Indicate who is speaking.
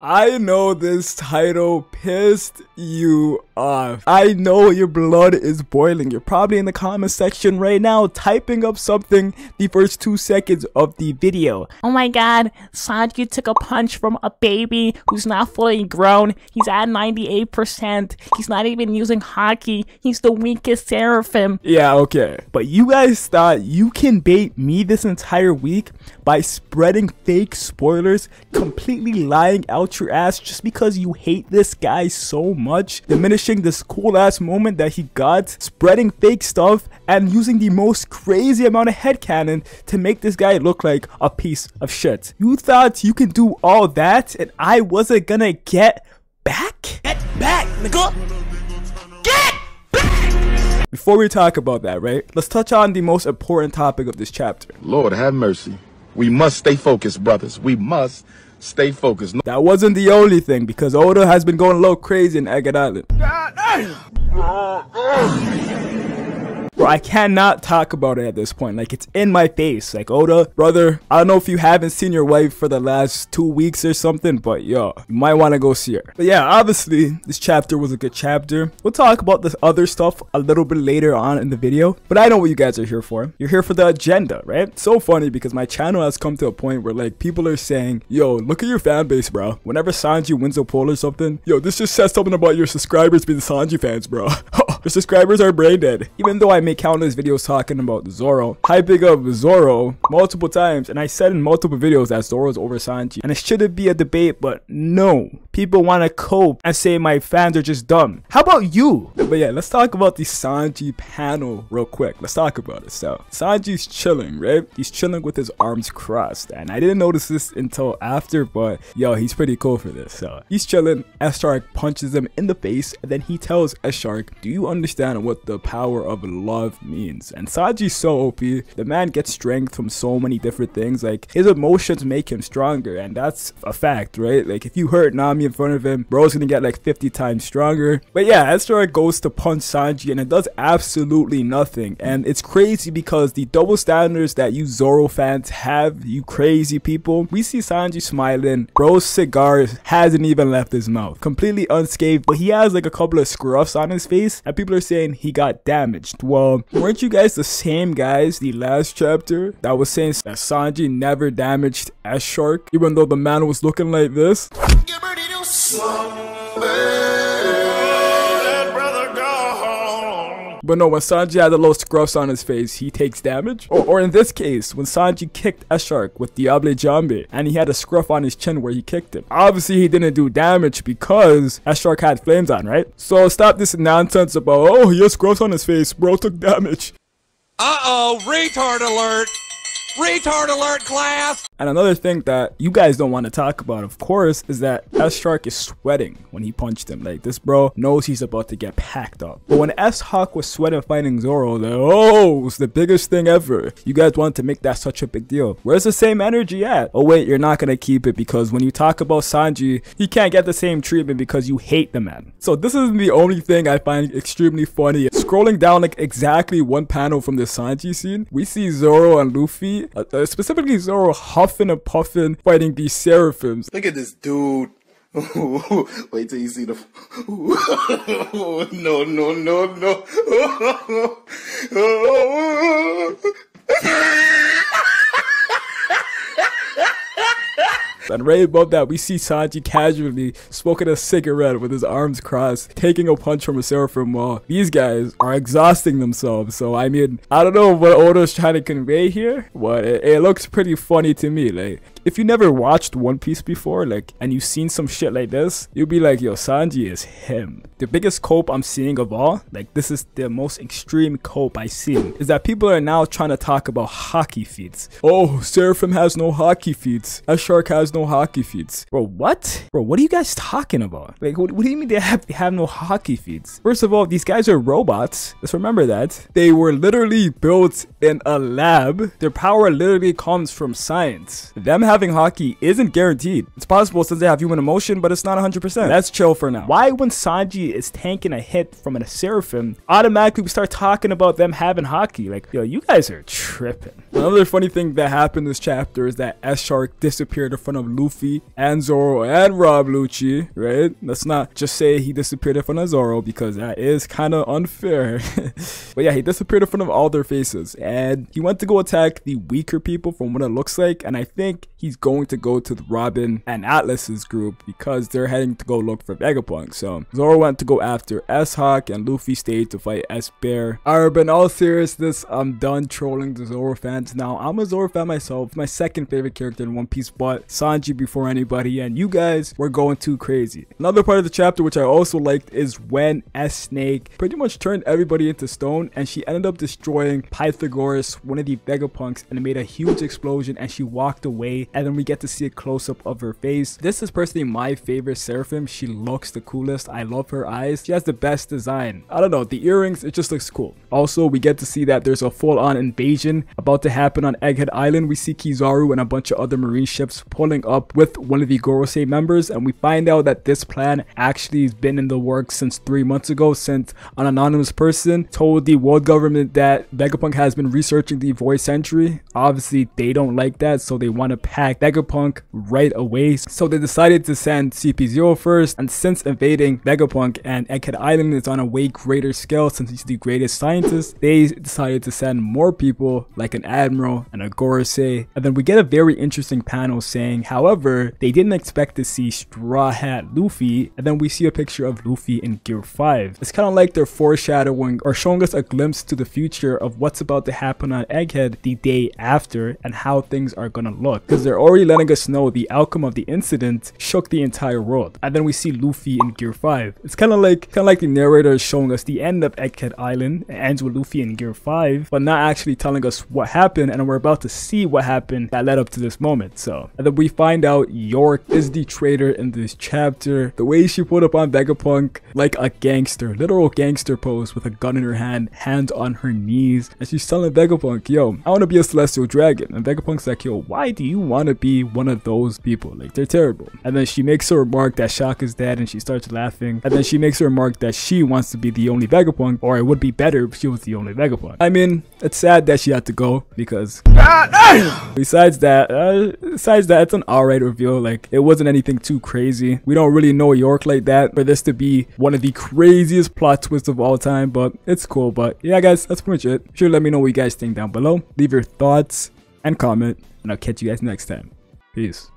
Speaker 1: I know this title pissed you off. I know your blood is boiling. You're probably in the comment section right now typing up something the first 2 seconds of the video.
Speaker 2: Oh my god, Sanji took a punch from a baby who's not fully grown. He's at 98%. He's not even using haki. He's the weakest seraphim.
Speaker 1: Yeah, okay. But you guys thought you can bait me this entire week by spreading fake spoilers, completely lying out your ass just because you hate this guy so much, diminishing this cool ass moment that he got, spreading fake stuff, and using the most crazy amount of headcanon to make this guy look like a piece of shit. You thought you could do all that and I wasn't gonna get back? Get back, nigga! Get back! Before we talk about that, right, let's touch on the most important topic of this chapter.
Speaker 3: Lord have mercy. We must stay focused, brothers. We must stay focused.
Speaker 1: That wasn't the only thing, because Oda has been going a little crazy in Agate Island. Bro, I cannot talk about it at this point. Like, it's in my face. Like, Oda, brother, I don't know if you haven't seen your wife for the last 2 weeks or something, but yo, you might want to go see her. But yeah, obviously, this chapter was a good chapter. We'll talk about this other stuff a little bit later on in the video, but I know what you guys are here for. You're here for the agenda, right? It's so funny because my channel has come to a point where, like, people are saying, yo, look at your fan base, bro. Whenever Sanji wins a poll or something, yo, this just says something about your subscribers being Sanji fans, bro. Your subscribers are brain dead. Even though I make countless videos talking about Zoro, hyping up Zoro multiple times, and I said in multiple videos that Zoro's over Sanji, and it shouldn't be a debate, but no. People want to cope and say my fans are just dumb. How about you? But yeah, let's talk about the Sanji panel real quick. Let's talk about it. So, Sanji's chilling, right? He's chilling with his arms crossed, and I didn't notice this until after, but yo, he's pretty cool for this. So, he's chilling. S.I.Q punches him in the face, and then he tells S.I.Q, do you understand what the power of love means? And Sanji's so OP. The man gets strength from so many different things. Like, his emotions make him stronger, and that's a fact, right? Like, if you hurt Nami in front of him, bro's gonna get like 50 times stronger. But yeah, S.I.Q goes to punch Sanji, and it does absolutely nothing. And it's crazy because the double standards that you Zoro fans have, you crazy people, we see Sanji smiling. Bro's cigar hasn't even left his mouth, completely unscathed, but he has like a couple of scruffs on his face, and people are saying he got damaged. Well, weren't you guys the same guys the last chapter that was saying that Sanji never damaged S.I.Q, even though the man was looking like this? But no, when Sanji had the little scruffs on his face, he takes damage. Or in this case, when Sanji kicked S.I.Q with Diable Jambe, and he had a scruff on his chin where he kicked him. Obviously, he didn't do damage because S.I.Q had flames on, right? So stop this nonsense about, oh, he has scruffs on his face, bro took damage.
Speaker 4: Uh-oh, retard alert! Retard alert, class!
Speaker 1: And another thing that you guys don't want to talk about, of course, is that S.I.Q is sweating when he punched him. Like, this bro knows he's about to get packed up. But when S.I.Q was sweating fighting Zoro, like, oh, it's the biggest thing ever. You guys want to make that such a big deal. Where's the same energy at? Oh wait, you're not gonna keep it because when you talk about Sanji, he can't get the same treatment because you hate the man. So this isn't the only thing I find extremely funny. Scrolling down like exactly one panel from the Sanji scene, we see Zoro and Luffy, specifically Zoro, huffing and puffing, fighting these seraphims.
Speaker 3: Look at this dude. Wait till you see the. No, no, no, no.
Speaker 1: And right above that, we see Sanji casually smoking a cigarette with his arms crossed, taking a punch from a seraphim while these guys are exhausting themselves. So, I mean, I don't know what Oda's trying to convey here, but it looks pretty funny to me. Like, if you never watched One Piece before, like, and you've seen some shit like this, you'll be like, yo, Sanji is him. The biggest cope I'm seeing of all, like, this is the most extreme cope I've seen, is that people are now trying to talk about hockey feats. Oh, Seraphim has no hockey feats. S.I.Q has no hockey feats. Bro, what? Bro, what are you guys talking about? Like, what do you mean they have no hockey feats? First of all, these guys are robots. Let's remember that. They were literally built in a lab. Their power literally comes from science. Them having hockey isn't guaranteed. It's possible since they have human emotion, but it's not 100%. Let's chill for now. Why, when Sanji is tanking a hit from a seraphim, automatically we start talking about them having hockey? Like, yo, you guys are tripping. Another funny thing that happened this chapter is that S.I.Q disappeared in front of Luffy and Zoro and Rob Lucci, right? Let's not just say he disappeared in front of Zoro because that is kind of unfair. But yeah, he disappeared in front of all their faces and he went to go attack the weaker people from what it looks like, and I think he's going to go to the Robin and Atlas's group because they're heading to go look for Vegapunk. So Zoro went to go after S.I.Q and Luffy stayed to fight S-Bear. Alright, but in all seriousness, I'm done trolling the Zoro fans now. I'm a Zoro fan myself, my second favorite character in One Piece, but Sanji before anybody, and you guys were going too crazy. Another part of the chapter which I also liked is when S-Snake pretty much turned everybody into stone and she ended up destroying Pythagoras, one of the Vegapunks, and it made a huge explosion and she walked away, and then we get to see a close-up of her face. This is personally my favorite Seraphim. She looks the coolest. I love her eyes. She has the best design. I don't know, the earrings, it just looks cool. Also, we get to see that there's a full-on invasion about to happen on Egghead Island. We see Kizaru and a bunch of other marine ships pulling up with one of the Gorosei members, and we find out that this plan actually has been in the works since 3 months ago, since an anonymous person told the world government that Vegapunk has been researching the Void Century. Obviously, they don't like that, so they want to pack Vegapunk right away. So they decided to send CP0 first, and since invading Vegapunk and Egghead Island is on a way greater scale since he's the greatest scientist, they decided to send more people like an admiral and a Gorosei. And then we get a very interesting panel saying, however, they didn't expect to see Straw Hat Luffy, and then we see a picture of Luffy in Gear 5. It's kind of like they're foreshadowing or showing us a glimpse to the future of what's about to happen on Egghead the day after and how things are gonna look, because they're already letting us know the outcome of the incident shook the entire world. And then we see Luffy in Gear 5. It's kind of like the narrator is showing us the end of Egghead Island. It ends with Luffy in Gear 5, but not actually telling us what happened, and we're about to see what happened that led up to this moment. So, and then we find out York is the traitor in this chapter. The way she put up on Vegapunk like a gangster, literal gangster pose with a gun in her hand, hands on her knees, and she's telling Vegapunk, yo, I want to be a celestial dragon. And Vegapunk's like, yo, why do you want to be one of those people? Like, they're terrible. And then she makes a remark that Shaka's dead and she starts laughing, and then she makes a remark that she wants to be the only Vegapunk, or it would be better if she was the only Vegapunk. I mean, it's sad that she had to go because besides that, it's an alright reveal. Like, it wasn't anything too crazy. We don't really know York like that for this to be one of the craziest plot twists of all time, but it's cool. But yeah, guys, that's pretty much it. Sure, let me know what you guys think down below. Leave your thoughts and comment, and I'll catch you guys next time. Peace.